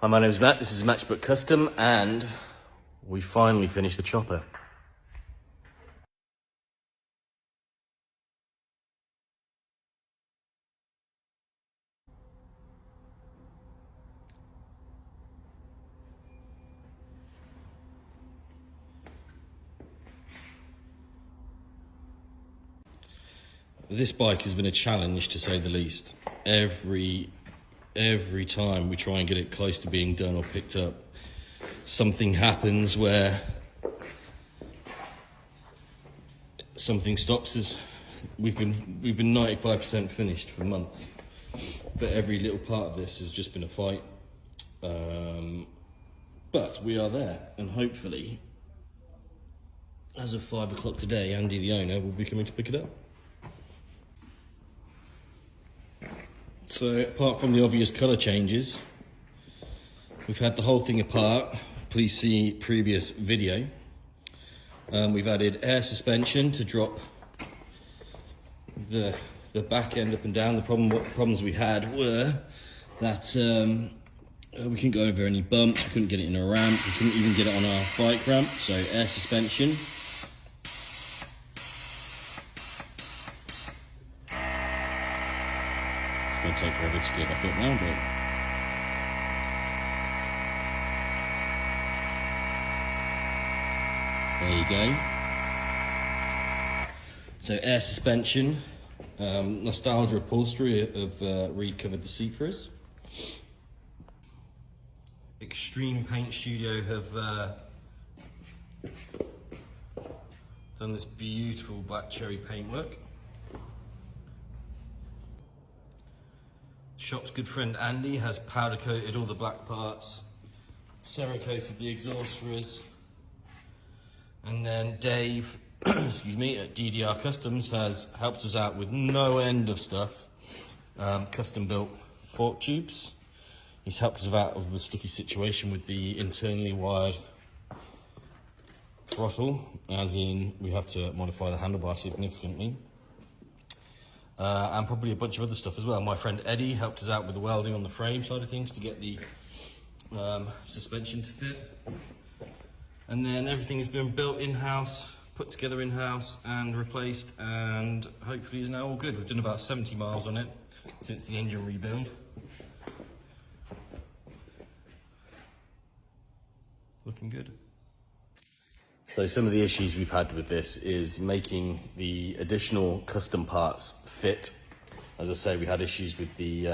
Hi, my name is Matt, this is Matchbook Custom, and we finally finished the chopper. This bike has been a challenge, to say the least. Every time we try and get it close to being done or picked up, something happens where something stops us. We've been 95% finished for months, but every little part of this has just been a fight. But we are there, and hopefully, as of 5 o'clock today, Andy, the owner, will be coming to pick it up. So apart from the obvious colour changes, we've had the whole thing apart. Please see previous video. We've added air suspension to drop the back end up and down. What problems we had were that we couldn't go over any bumps, we couldn't get it in a ramp, we couldn't even get it on our bike ramp, so air suspension. It's going to take forever to get back up now, but there you go. So air suspension, nostalgia upholstery have recovered the seat for us. Extreme Paint Studio have done this beautiful black cherry paintwork. Shop's good friend Andy has powder coated all the black parts, cerakoted the exhaust for us, and then Dave, excuse me, at DDR Customs has helped us out with no end of stuff. Custom built fork tubes. He's helped us out with the sticky situation with the internally wired throttle, as in we have to modify the handlebar significantly. And probably a bunch of other stuff as well. My friend Eddie helped us out with the welding on the frame side of things to get the suspension to fit. And then everything has been built in-house, put together in-house and replaced, and hopefully is now all good. We've done about 70 miles on it since the engine rebuild. Looking good. So some of the issues we've had with this is making the additional custom parts fit. As I say, we had issues with the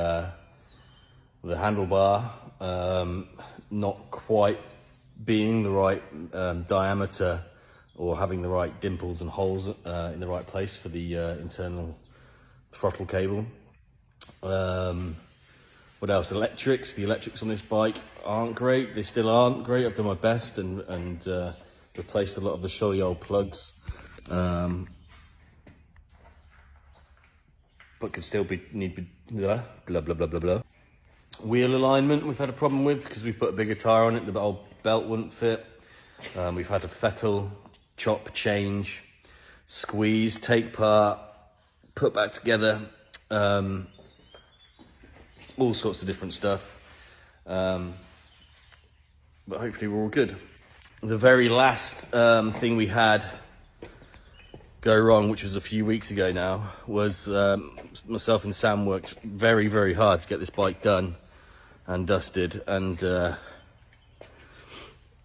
handlebar not quite being the right diameter or having the right dimples and holes in the right place for the internal throttle cable. What else? Electrics. The electrics on this bike aren't great. They still aren't great. I've done my best and replaced a lot of the showy old plugs, but could still need blah blah blah blah blah. Wheel alignment we've had a problem with because we put a bigger tire on it. The old belt wouldn't fit. We've had to fettle, chop, change, squeeze, take part, put back together. All sorts of different stuff, but hopefully we're all good. The very last thing we had go wrong, which was a few weeks ago now, was myself and Sam worked very, very hard to get this bike done and dusted and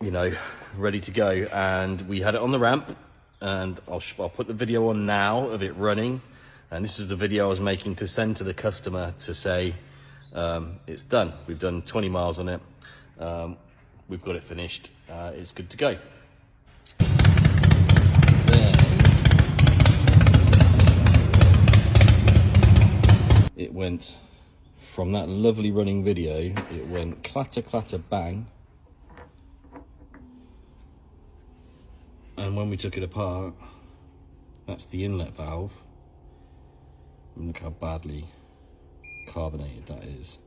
you know, ready to go. And we had it on the ramp, and I'll put the video on now of it running. And this was the video I was making to send to the customer to say, it's done. We've done 20 miles on it. We've got it finished. It's good to go. Then it went from that lovely running video, it went clatter, clatter, bang. And when we took it apart, that's the inlet valve. And look how badly carbonated that is.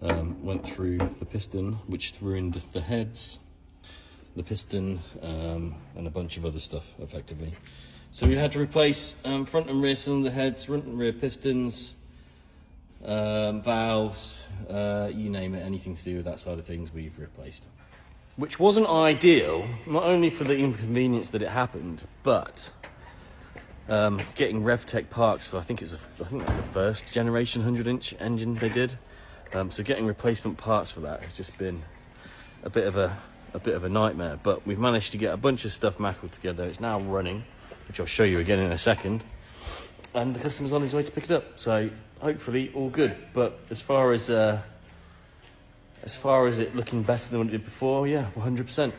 Went through the piston, which ruined the heads, the piston, and a bunch of other stuff effectively. So we had to replace front and rear cylinder heads, front and rear pistons, valves, you name it, anything to do with that side of things we've replaced. Which wasn't ideal, not only for the inconvenience that it happened, but getting Revtech parts for, I think that's the first generation 100-inch engine they did. So getting replacement parts for that has just been a bit of a nightmare. But we've managed to get a bunch of stuff mackled together. It's now running, which I'll show you again in a second. And the customer's on his way to pick it up. So hopefully all good. But as far as it looking better than what it did before, yeah, 100%.